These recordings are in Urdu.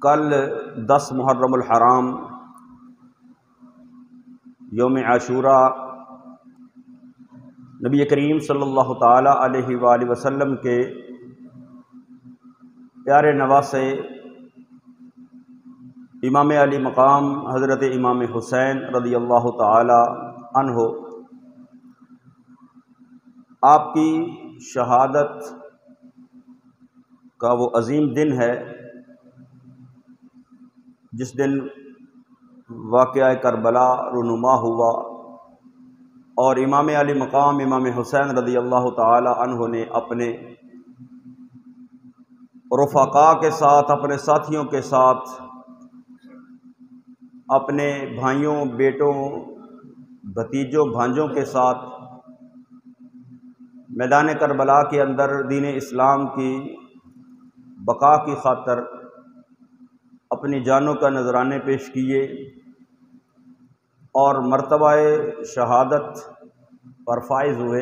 کل 10 محرم الحرام یوم عاشوراء نبی کریم صلی اللہ تعالیٰ علیہ وآلہ وسلم کے پیارے نواسے امام علی مقام حضرت امام حسین رضی اللہ تعالیٰ عنہ آپ کی شہادت کا وہ عظیم دن ہے جس دن واقعہ کربلا رونما ہوا اور امام علی مقام امام حسین رضی اللہ تعالی عنہ نے اپنے رفقاء کے ساتھ، اپنے ساتھیوں کے ساتھ، اپنے بھائیوں، بیٹوں، بھتیجوں، بھانجوں کے ساتھ میدان کربلا کے اندر دین اسلام کی بقا کی خاطر اپنی جانوں کا نذرانے پیش کیے اور مرتبہ شہادت پر فائز ہوئے،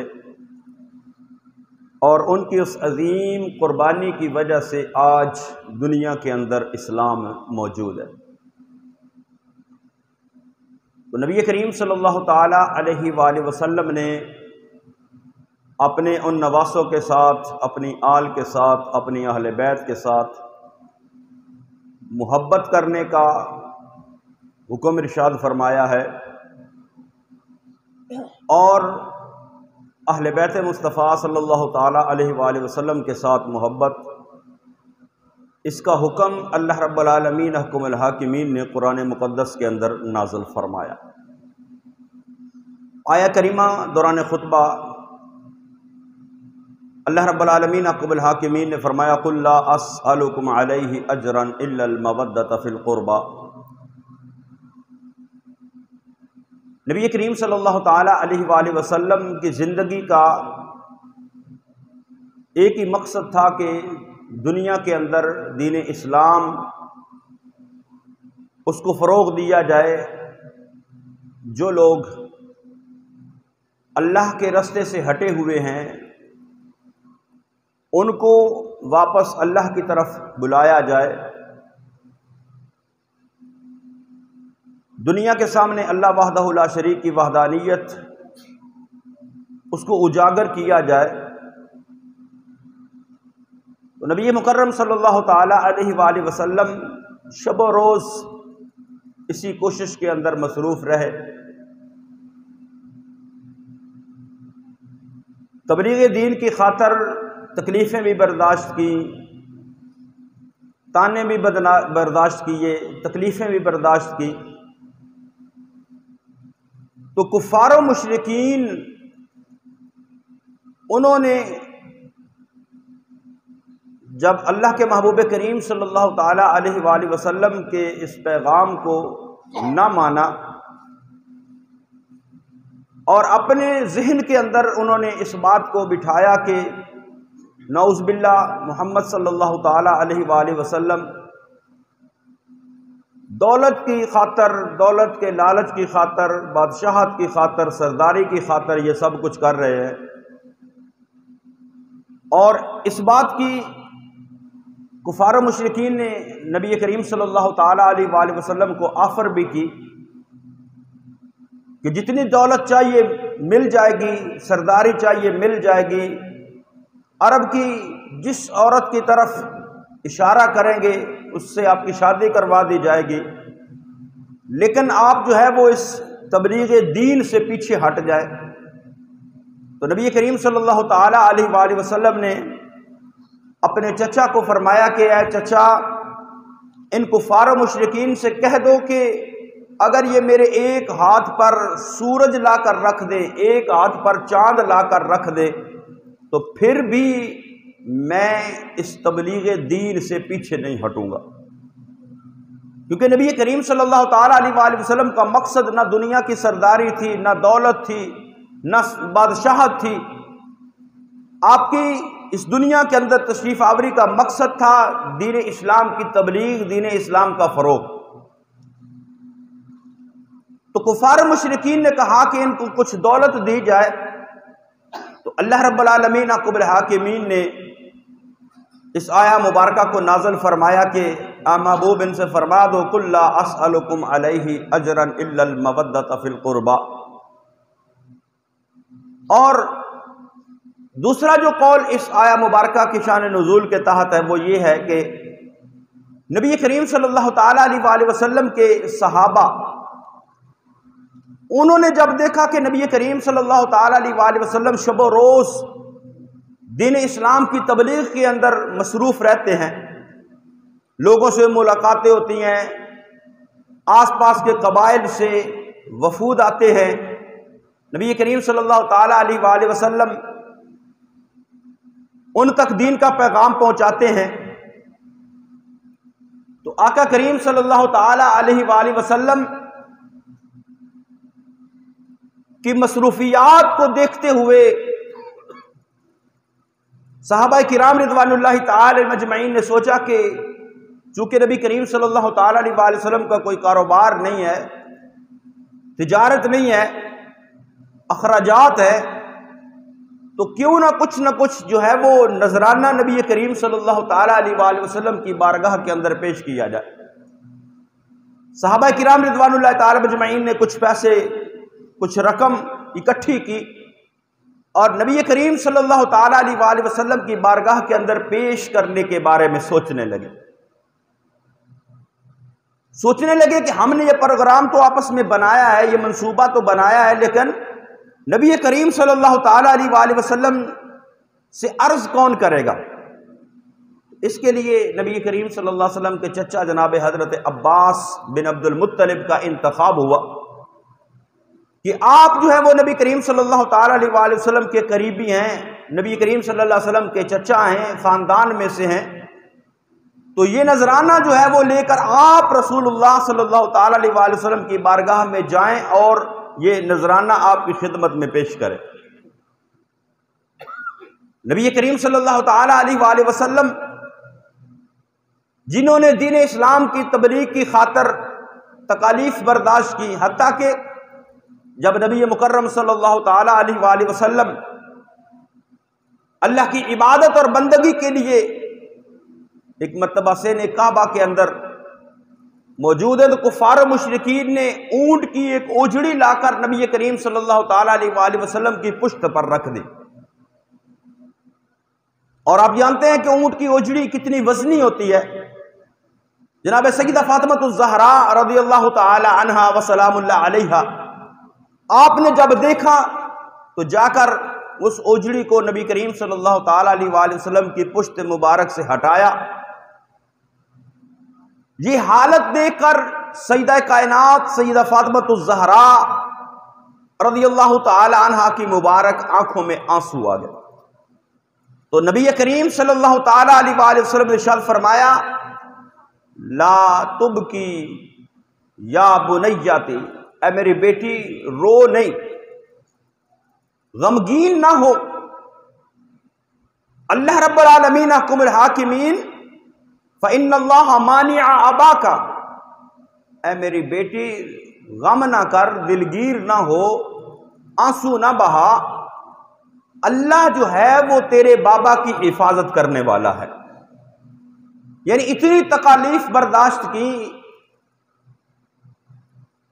اور ان کی اس عظیم قربانی کی وجہ سے آج دنیا کے اندر اسلام موجود ہے۔ تو نبی کریم صلی اللہ تعالیٰ علیہ وآلہ وسلم نے اپنے ان نواسوں کے ساتھ، اپنی آل کے ساتھ، اپنی اہل بیت کے ساتھ محبت کرنے کا حکم ارشاد فرمایا ہے، اور اہل بیت مصطفیٰ صلی اللہ تعالیٰ علیہ وآلہ وسلم کے ساتھ محبت، اس کا حکم اللہ رب العالمین احکم الحاکمین نے قرآن مقدس کے اندر نازل فرمایا۔ آیہ کریمہ دوران خطبہ اللہ رب العالمین احکم الحاکمین نے فرمایا قُلْ لَا أَسْأَلُكُمْ عَلَيْهِ أَجْرًا إِلَّا الْمَوَدَّةَ فِي الْقُرْبَى۔ نبی کریم صلی اللہ تعالیٰ علیہ وآلہ وسلم کی زندگی کا ایک ہی مقصد تھا کہ دنیا کے اندر دین اسلام اس کو فروغ دیا جائے، جو لوگ اللہ کے راستے سے ہٹے ہوئے ہیں ان کو واپس اللہ کی طرف بلایا جائے، دنیا کے سامنے اللہ وحدہ لا شریک کی وحدانیت اس کو اجاگر کیا جائے۔ تو نبی مکرم صلی اللہ تعالی علیہ وآلہ وسلم شب و روز اسی کوشش کے اندر مصروف رہے، تبلیغ دین کی خاطر تکلیفیں بھی برداشت کی، تانے بھی برداشت کیے، تکلیفیں بھی برداشت کی۔ تو کفار و مشرکین انہوں نے جب اللہ کے محبوب کریم صلی اللہ تعالی علیہ وآلہ وسلم کے اس پیغام کو نہ مانا اور اپنے ذہن کے اندر انہوں نے اس بات کو بٹھایا کہ نعوذ باللہ محمد صلی اللہ تعالی علیہ وآلہ وسلم دولت کی خاطر، دولت کے لالچ کی خاطر، بادشاہت کی خاطر، سرداری کی خاطر یہ سب کچھ کر رہے ہیں، اور اس بات کی کفار و مشرکین نے نبی کریم صلی اللہ تعالی علیہ وآلہ وسلم کو آفر بھی کی کہ جتنی دولت چاہیے مل جائے گی، سرداری چاہیے مل جائے گی، عرب کی جس عورت کی طرف اشارہ کریں گے اس سے آپ کی شادی کروا دی جائے گی، لیکن آپ جو ہے وہ اس تبلیغ دین سے پیچھے ہٹ جائے۔ تو نبی کریم صلی اللہ تعالی علیہ وآلہ وسلم نے اپنے چچا کو فرمایا کہ اے چچا، ان کفار و مشرکین سے کہہ دو کہ اگر یہ میرے ایک ہاتھ پر سورج لا کر رکھ دیں، ایک ہاتھ پر چاند لا کر رکھ دیں، تو پھر بھی میں اس تبلیغ دین سے پیچھے نہیں ہٹوں گا، کیونکہ نبی کریم صلی اللہ تعالیٰ علیہ وآلہ وسلم کا مقصد نہ دنیا کی سرداری تھی، نہ دولت تھی، نہ بادشاہت تھی۔ آپ کی اس دنیا کے اندر تشریف آوری کا مقصد تھا دین اسلام کی تبلیغ، دین اسلام کا فروغ۔ تو کفار مشرکین نے کہا کہ ان کو کچھ دولت دی جائے، تو اللہ رب العالمین احکم الحاکمین نے اس آیا مبارکہ کو نازل فرمایا کہ محبوب ان سے فرما دو قل لا اسألکم علیہ اجرا الا المودۃ فی القربى۔ اور دوسرا جو قول اس آیا مبارکہ کی شان نزول کے تحت ہے وہ یہ ہے کہ نبی کریم صلی اللہ تعالیٰ علیہ وآلہ وسلم کے صحابہ انہوں نے جب دیکھا کہ نبی کریم صلی اللہ تعالیٰ علیہ وآلہ وسلم شب و روز دین اسلام کی تبلیغ کے اندر مصروف رہتے ہیں، لوگوں سے ملاقاتیں ہوتی ہیں، آس پاس کے قبائل سے وفود آتے ہیں، نبی کریم صلی اللہ تعالیٰ علیہ وآلہ وسلم ان تک دین کا پیغام پہنچاتے ہیں، تو آقا کریم صلی اللہ تعالیٰ علیہ وآلہ وسلم کی مصروفیات کو دیکھتے ہوئے صحابہ کرام رضوان اللہ تعالی مجمعین نے سوچا کہ چونکہ نبی کریم صلی اللہ تعالیٰ علیہ وآلہ وسلم کا کوئی کاروبار نہیں ہے، تجارت نہیں ہے، اخراجات ہے، تو کیوں نہ کچھ جو ہے وہ نذرانہ نبی کریم صلی اللہ تعالیٰ علیہ وآلہ وسلم کی بارگاہ کے اندر پیش کیا جائے۔ صحابہ کرام رضوان اللہ تعالی مجمعین نے کچھ پیسے، کچھ رقم اکٹھی کی اور نبی کریم صلی اللہ تعالیٰ علیہ وآلہ وسلم کی بارگاہ کے اندر پیش کرنے کے بارے میں سوچنے لگے کہ ہم نے یہ پروگرام تو آپس میں بنایا ہے، یہ منصوبہ تو بنایا ہے، لیکن نبی کریم صلی اللہ تعالیٰ علیہ وآلہ وسلم سے عرض کون کرے گا؟ اس کے لیے نبی کریم صلی اللہ علیہ وسلم کے چچا جناب حضرت عباس بن عبد المطلب کا انتخاب ہوا کہ آپ جو ہے وہ نبی کریم صلی اللہ تعالیٰ علیہ وآلہ وسلم کے قریبی ہیں، نبی کریم صلی اللہ علیہ وسلم کے چچا ہیں، خاندان میں سے ہیں، تو یہ نذرانہ جو ہے وہ لے کر آپ رسول اللہ صلی اللہ تعالیٰ علیہ وآلہ وسلم کی بارگاہ میں جائیں اور یہ نذرانہ آپ کی خدمت میں پیش کریں۔ نبی کریم صلی اللہ تعالیٰ علیہ وآلہ وسلم جنہوں نے دین اسلام کی تبلیغ کی خاطر تکالیف برداشت کی، حتیٰ کہ جب نبی مکرم صلی اللہ تعالیٰ علیہ وآلہ وسلم اللہ کی عبادت اور بندگی کے لیے ایک مرتبہ سین کعبہ کے اندر موجود ہے تو کفار و مشرکین نے اونٹ کی ایک اوجڑی لا کر نبی کریم صلی اللہ تعالیٰ علیہ وآلہ وسلم کی پشت پر رکھ دی، اور آپ جانتے ہیں کہ اونٹ کی اوجڑی کتنی وزنی ہوتی ہے۔ جناب سیدہ فاطمہ الزہراء رضی اللہ تعالی عنہا وسلام اللہ علیہا آپ نے جب دیکھا تو جا کر اس اوجڑی کو نبی کریم صلی اللہ تعالی علیہ وآلہ وسلم کی پشت مبارک سے ہٹایا۔ یہ حالت دیکھ کر سیدہ کائنات سیدہ فاطمہ الزہراء رضی اللہ تعالی عنہا کی مبارک آنکھوں میں آنسو آ گئے، تو نبی کریم صلی اللہ تعالی علیہ وآلہ وسلم نے ارشاد فرمایا لا تبکی یا بنیاتی، اے میری بیٹی رو نہیں، غمگین نہ ہو، اللہ رب العالمین احکم الحاکمین فإن اللہ مانع اباکا، اے میری بیٹی غم نہ کر، دلگیر نہ ہو، آنسو نہ بہا، اللہ جو ہے وہ تیرے بابا کی حفاظت کرنے والا ہے۔ یعنی اتنی تکالیف برداشت کی،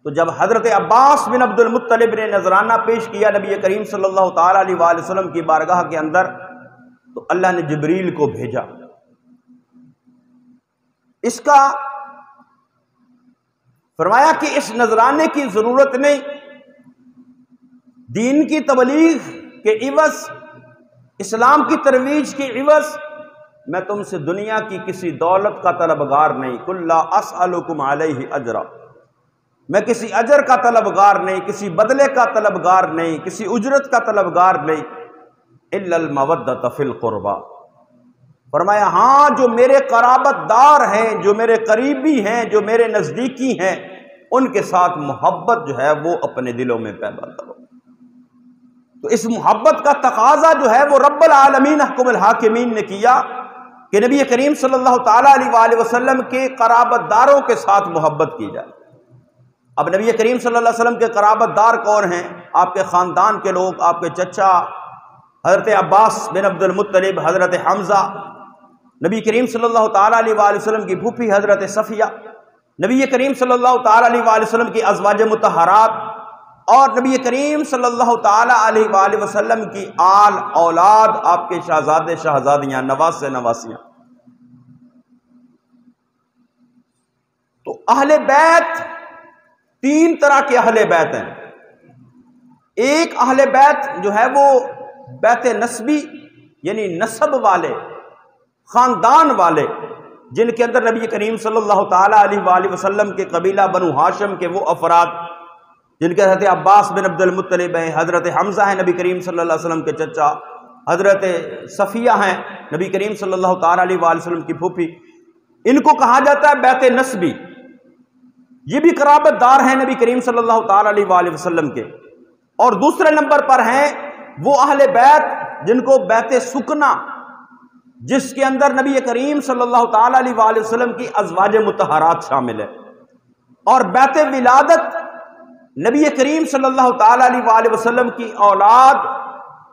تو جب حضرت عباس بن عبد المطلب نے نذرانہ پیش کیا نبی کریم صلی اللہ تعالی علیہ وآلہ وسلم کی بارگاہ کے اندر، تو اللہ نے جبریل کو بھیجا۔ اس کا فرمایا کہ اس نذرانے کی ضرورت نہیں، دین کی تبلیغ کے عوض، اسلام کی ترویج کے عوض میں تم سے دنیا کی کسی دولت کا طلبگار نہیں، قل لا اسألکم علیہ اجرا، میں کسی اجر کا طلبگار نہیں، کسی بدلے کا طلبگار نہیں، کسی اجرت کا طلبگار نہیں، الا المودۃ فی القربى، فرمایا ہاں جو میرے قرابت دار ہیں، جو میرے قریبی ہیں، جو میرے نزدیکی ہیں، ان کے ساتھ محبت جو ہے وہ اپنے دلوں میں پیدا کرو۔ تو اس محبت کا تقاضا جو ہے وہ رب العالمین احکم الحاکمین نے کیا کہ نبی کریم صلی اللہ تعالیٰ علیہ وآلہ وسلم کے قرابت داروں کے ساتھ محبت کی جائے۔ اب نبی کریم صلی اللہ علیہ وسلم کے قرابت دار کون ہیں؟ آپ کے خاندان کے لوگ، آپ کے چچا حضرت عباس بن عبد المطلب، حضرت حمزہ، نبی کریم صلی اللہ تعالیٰ علیہ وآلہ وسلم کی پھوپھی حضرت صفیہ، نبی کریم صلی اللہ تعالیٰ علیہ وآلہ وسلم کی ازواج مطہرات، اور نبی کریم صلی اللہ تعالیٰ علیہ وآلہ وسلم کی آل اولاد، آپ کے شہزادے شہزادیاں، نواسے نواسیاں۔ تو اہل بیت تین طرح کے اہل بیت ہیں۔ ایک اہل بیت جو ہے وہ بیت نسبی، یعنی نسب والے، خاندان والے، جن کے اندر نبی کریم صلی اللہ تعالیٰ علیہ وآلہ وسلم کے قبیلہ بنو ہاشم کے وہ افراد جن کے حضرت عباس بن عبد المطلب ہیں، حضرت حمزہ ہیں نبی کریم صلی اللہ علیہ وسلم کے چچا، حضرت صفیہ ہیں نبی کریم صلی اللہ تعالیٰ علیہ وآلہ وسلم کی پھوپھی، ان کو کہا جاتا ہے بیت نسبی۔ یہ بھی قرابت دار ہیں نبی کریم صلی اللہ تعالیٰ علیہ وآلہ وسلم کے۔ اور دوسرے نمبر پر ہیں وہ اہل بیت جن کو بیت سکنا، جس کے اندر نبی کریم صلی اللہ تعالیٰ علیہ وآلہ وسلم کی ازواج مطہرات شامل ہے، اور بیت ولادت نبی کریم صلی اللہ تعالیٰ علیہ وآلہ وسلم کی اولاد،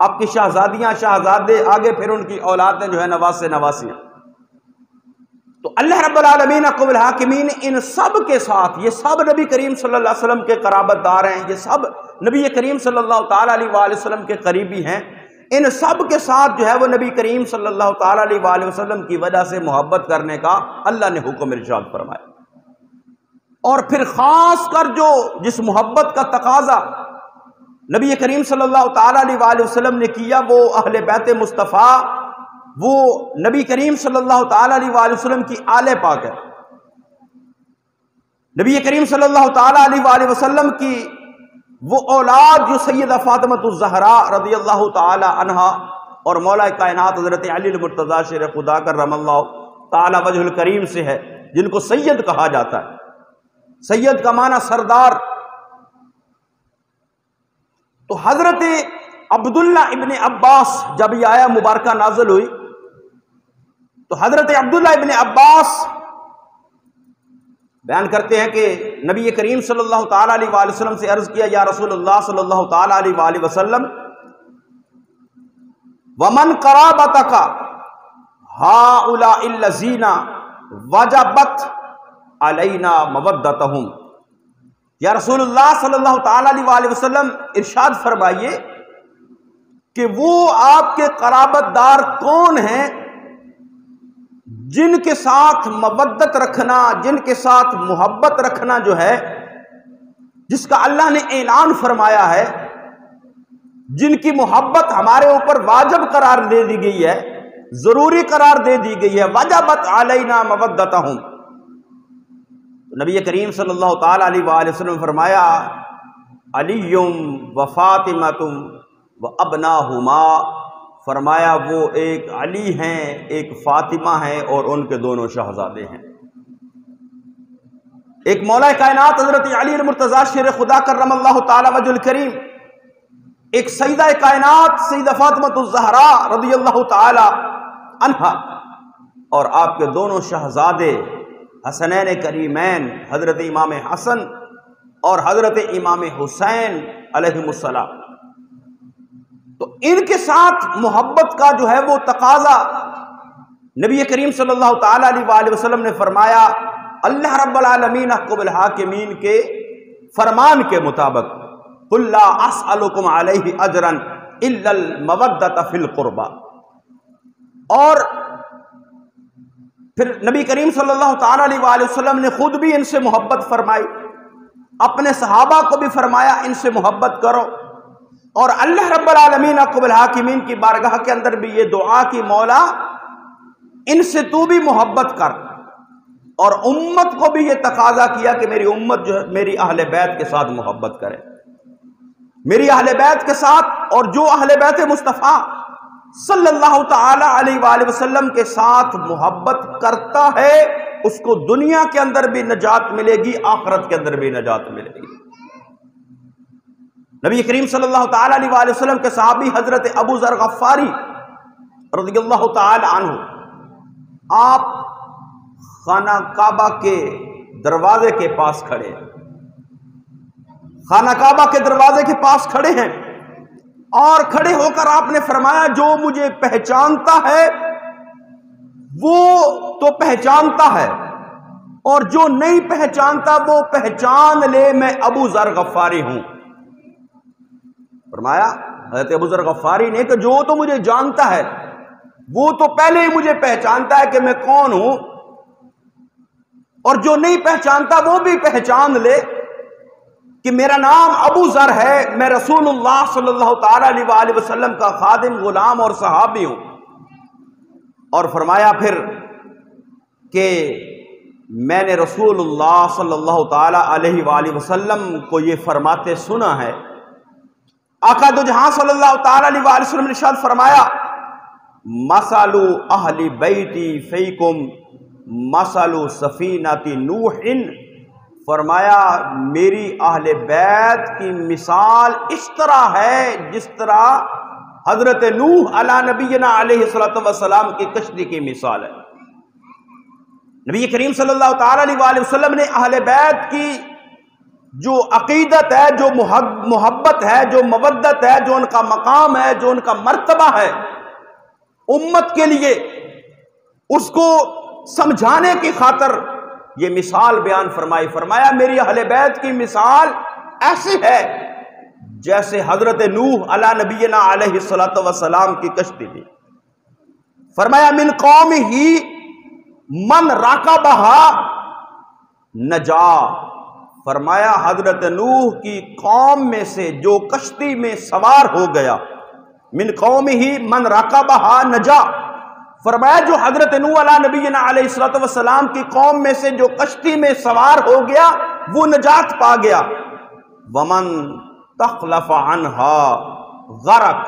آپ کی شہزادیاں شہزادے، آگے پھر ان کی اولادیں جو ہے نواسے نواسیاں۔ تو اللہ رب العالمین حکم الحاکمین ان سب کے ساتھ، یہ سب نبی کریم صلی اللہ علیہ وسلم کے قرابت دار ہیں، یہ سب نبی کریم صلی اللہ تعالیٰ علیہ وآلہ وسلم کے قریبی ہیں، ان سب کے ساتھ جو ہے وہ نبی کریم صلی اللہ تعالیٰ علیہ وآلہ وسلم کی وجہ سے محبت کرنے کا اللہ نے حکم ارشاد فرمایا۔ اور پھر خاص کر جو جس محبت کا تقاضا نبی کریم صلی اللہ تعالیٰ علیہ وآلہ وسلم نے کیا، وہ اہل بیت مصطفیٰ، وہ نبی کریم صلی اللہ تعالیٰ علیہ وآلہ وسلم کی آل پاک ہے۔ نبی کریم صلی اللہ تعالیٰ علیہ وآلہ وسلم کی وہ اولاد جو سیدہ فاطمہ الزہراء رضی اللہ تعالی عنہا اور مولا کائنات حضرت علی المرتضیٰ شیر خدا کرم اللہ تعالی وجہ الکریم سے ہے، جن کو سید کہا جاتا ہے۔ سید کا معنی سردار۔ تو حضرت عبداللہ ابن عباس جب یہ آیہ مبارکہ نازل ہوئی تو حضرت عبداللہ ابن عباس بیان کرتے ہیں کہ نبی کریم صلی اللہ تعالیٰ علیہ وآلہ وسلم سے عرض کیا، یا رسول اللہ صلی اللہ تعالیٰ علیہ وآلہ وسلم، وَمَنْ قَرَابَتَكَ هَؤُلَاءِ الَّذِينَ وَجَبَتْ عَلَيْنَا مَوَدَّتُهُمْ۔ یا رسول اللہ صلی اللہ تعالیٰ علیہ وآلہ وسلم ارشاد فرمائیے کہ وہ آپ کے قرابت دار کون ہیں جن کے ساتھ مودت رکھنا، جن کے ساتھ محبت رکھنا جو ہے، جس کا اللہ نے اعلان فرمایا ہے، جن کی محبت ہمارے اوپر واجب قرار دے دی گئی ہے، ضروری قرار دے دی گئی ہے، وجبت علینا مودتہم۔ نبی کریم صلی اللہ تعالیٰ علیہ وآلہ وسلم فرمایا، علی و فاطمۃ و ابناہما، فرمایا وہ ایک علی ہیں، ایک فاطمہ ہیں، اور ان کے دونوں شہزادے ہیں۔ ایک مولا کائنات حضرت علی المرتضیٰ شیر خدا کرم اللہ تعالی وجہ الکریم، ایک سیدہ کائنات سیدہ فاطمہ الزہراء رضی اللہ تعالی عنہا، اور آپ کے دونوں شہزادے حسنین کریمین حضرت امام حسن اور حضرت امام حسین علیہم السلام۔ تو ان کے ساتھ محبت کا جو ہے وہ تقاضا نبی کریم صلی اللہ تعالیٰ علیہ وآلہ وسلم نے فرمایا، اللہ رب العالمین احکم الحاکمین کے فرمان کے مطابق، قُلْ لَا أَسْأَلُكُمْ عَلَيْهِ أَجْرًا إِلَّا الْمَوَدَّةَ فِي الْقُرْبَى۔ اور پھر نبی کریم صلی اللہ تعالیٰ علیہ وآلہ وسلم نے خود بھی ان سے محبت فرمائی، اپنے صحابہ کو بھی فرمایا ان سے محبت کرو، اور اللہ رب العالمین احکم الحاکمین کی بارگاہ کے اندر بھی یہ دعا کی، مولا ان سے تو بھی محبت کر، اور امت کو بھی یہ تقاضا کیا کہ میری امت جو ہے میری اہل بیت کے ساتھ محبت کرے، میری اہل بیت کے ساتھ، اور جو اہل بیت مصطفیٰ صلی اللہ تعالی علیہ وآلہ وسلم کے ساتھ محبت کرتا ہے اس کو دنیا کے اندر بھی نجات ملے گی، آخرت کے اندر بھی نجات ملے گی۔ نبی کریم صلی اللہ تعالی علیہ وآلہ وسلم کے صحابی حضرت ابو ذر غفاری رضی اللہ تعالی عنہ، آپ خانہ کعبہ کے دروازے کے پاس کھڑے ہیں، خانہ کعبہ کے دروازے کے پاس کھڑے ہیں، اور کھڑے ہو کر آپ نے فرمایا، جو مجھے پہچانتا ہے وہ تو پہچانتا ہے، اور جو نہیں پہچانتا وہ پہچان لے میں ابو ذر غفاری ہوں۔ فرمایا حضرت ابو ذر غفاری نے کہ جو تو مجھے جانتا ہے وہ تو پہلے ہی مجھے پہچانتا ہے کہ میں کون ہوں، اور جو نہیں پہچانتا وہ بھی پہچان لے کہ میرا نام ابو ذر ہے، میں رسول اللہ صلی اللہ تعالی علیہ وآلہ وسلم کا خادم، غلام اور صحابی ہوں۔ اور فرمایا پھر کہ میں نے رسول اللہ صلی اللہ تعالی علیہ وآلہ وسلم کو یہ فرماتے سنا ہے۔ آقا دو جہاں صلی اللہ تعالی علیہ وآلہ وسلم نے ارشاد فرمایا مثل اہل بیتی فیکم مثل سفینۃ نوح، فرمایا میری اہل بیت کی مثال اس طرح ہے جس طرح حضرت نوح علی نبینا علیہ السلام کی کشتی کی مثال ہے۔ نبی کریم صلی اللہ تعالی علیہ وآلہ وسلم نے اہل بیت کی جو عقیدت ہے، جو محبت ہے، جو مودت ہے، جو ان کا مقام ہے، جو ان کا مرتبہ ہے امت کے لیے، اس کو سمجھانے کی خاطر یہ مثال بیان فرمائی۔ فرمایا میری اہل بیت کی مثال ایسی ہے جیسے حضرت نوح علی نبینا علیہ السلام کی کشتی تھی۔ فرمایا من قومہ من راکبہا نجا، فرمایا حضرت نوح کی قوم میں سے جو کشتی میں سوار ہو گیا، من قومہ من راکبہا نجا، فرمایا جو حضرت نوح علیہ نبینا علیہ السلام کی قوم میں سے جو کشتی میں سوار ہو گیا وہ نجات پا گیا۔ ومن تخلف عنہا غرق،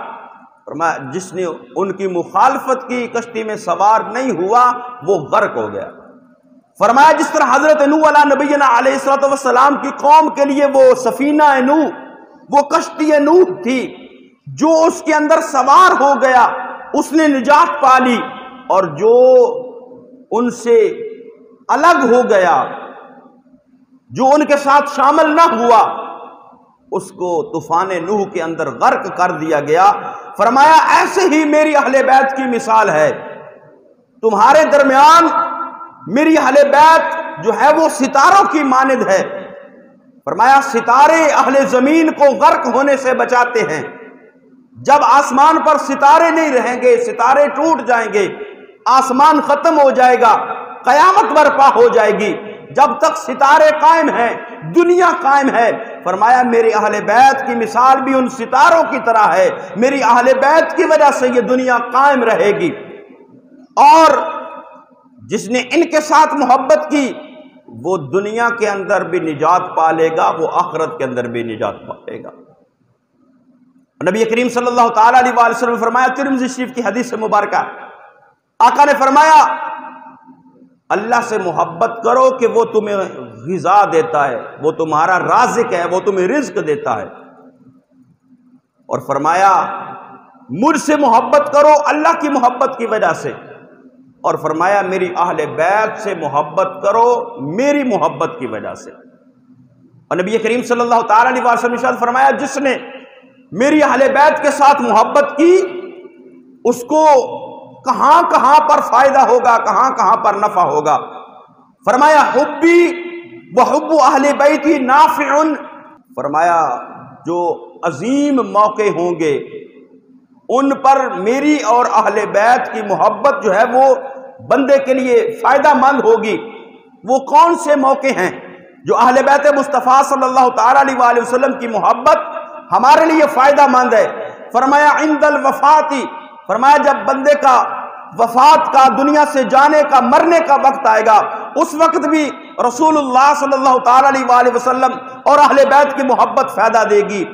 فرمایا جس نے ان کی مخالفت کی، کشتی میں سوار نہیں ہوا، وہ غرق ہو گیا۔ فرمایا جس طرح حضرت نوح علیہ نبینا علیہ السلام کی قوم کے لیے وہ سفینہ نوح، وہ کشتی نوح تھی، جو اس کے اندر سوار ہو گیا اس نے نجات پا لی، اور جو ان سے الگ ہو گیا، جو ان کے ساتھ شامل نہ ہوا، اس کو طوفان نوح کے اندر غرق کر دیا گیا۔ فرمایا ایسے ہی میری اہل بیت کی مثال ہے، تمہارے درمیان میری اہل بیت جو ہے وہ ستاروں کی مانند ہے۔ فرمایا ستارے اہل زمین کو غرق ہونے سے بچاتے ہیں، جب آسمان پر ستارے نہیں رہیں گے، ستارے ٹوٹ جائیں گے، آسمان ختم ہو جائے گا، قیامت برپا ہو جائے گی۔ جب تک ستارے قائم ہیں دنیا قائم ہے۔ فرمایا میری اہل بیت کی مثال بھی ان ستاروں کی طرح ہے، میری اہل بیت کی وجہ سے یہ دنیا قائم رہے گی، اور جس نے ان کے ساتھ محبت کی وہ دنیا کے اندر بھی نجات پا لے گا، وہ آخرت کے اندر بھی نجات پا لے گا۔ نبی کریم صلی اللہ تعالی علیہ وآلہ وسلم نے فرمایا، ترمذی شریف کی حدیث سے مبارکہ، آقا نے فرمایا اللہ سے محبت کرو کہ وہ تمہیں غذا دیتا ہے، وہ تمہارا رازق ہے، وہ تمہیں رزق دیتا ہے، اور فرمایا مجھ سے محبت کرو اللہ کی محبت کی وجہ سے، اور فرمایا میری اہل بیت سے محبت کرو میری محبت کی وجہ سے۔ اور نبی کریم صلی اللہ تعالی علیہ وسلم نے فرمایا جس نے میری اہل بیت کے ساتھ محبت کی اس کو کہاں کہاں پر فائدہ ہوگا، کہاں کہاں پر نفع ہوگا۔ فرمایا حبی وحب اہل بیتی نافع، فرمایا جو عظیم موقع ہوں گے ان پر میری اور اہل بیت کی محبت جو ہے وہ بندے کے لیے فائدہ مند ہوگی۔ وہ کون سے موقع ہیں جو اہل بیت مصطفیٰ صلی اللہ تعالی علیہ وآلہ وسلم کی محبت ہمارے لیے فائدہ مند ہے؟ فرمایا عند الوفاتی، فرمایا جب بندے کا وفات کا، دنیا سے جانے کا، مرنے کا وقت آئے گا، اس وقت بھی رسول اللہ صلی اللہ تعالی علیہ وآلہ وسلم اور اہل بیت کی محبت فائدہ دے گی۔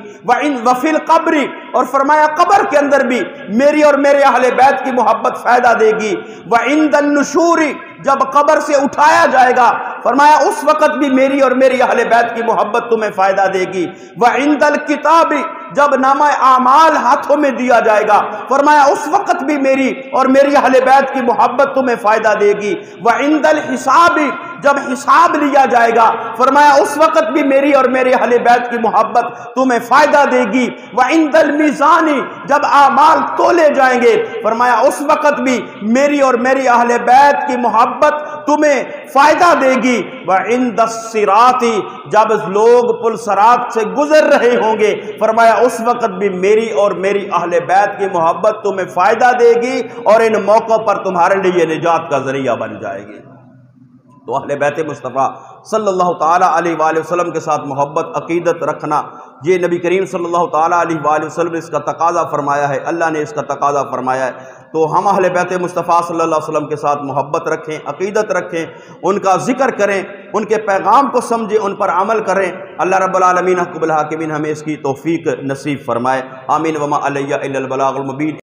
وفی القبر، اور فرمایا قبر کے اندر بھی میری اور میرے اہل بیت کی محبت فائدہ دے گی۔ وعند النشور، جب قبر سے اٹھایا جائے گا فرمایا اس وقت بھی میری اور میری اہل بیت کی محبت تمہیں فائدہ دے گی۔ وعند الکتاب، جب نامہ اعمال ہاتھوں میں دیا جائے گا فرمایا اس وقت بھی میری اور میری اہل بیت کی محبت تمہیں فائدہ دے گی۔ وعند الحساب، جب حساب لیا جائے گا فرمایا اس وقت بھی میری اور میرے اہل بیت کی محبت تمہیں فائدہ دے گی۔ وعند المیزان، جب اعمال تولے جائیں گے فرمایا اس وقت بھی میری اور میری اہل بیت کی محبت تمہیں فائدہ دے گی۔ وعند الصراط، جب لوگ پل صراط سے گزر رہے ہوں گے فرمایا اس وقت بھی میری اور میری اہل بیت کی محبت تمہیں فائدہ دے گی اور ان موقعوں پر تمہارے لیے نجات کا ذریعہ بن جائے گی۔ تو اہل بیت مصطفیٰ صلی اللہ تعالیٰ علیہ وآلہ وسلم کے ساتھ محبت عقیدت رکھنا، یہ نبی کریم صلی اللہ تعالیٰ علیہ وآلہ وسلم نے اس کا تقاضا فرمایا ہے، اللہ نے اس کا تقاضا فرمایا ہے۔ تو ہم اہل بیت مصطفیٰ صلی اللہ علیہ وسلم کے ساتھ محبت رکھیں، عقیدت رکھیں، ان کا ذکر کریں، ان کے پیغام کو سمجھیں، ان پر عمل کریں۔ اللہ رب العالمین حق الحاکمین ہمیں اس کی توفیق نصیب فرمائے، آمین۔ وما علیہ الا البلاغ المبین۔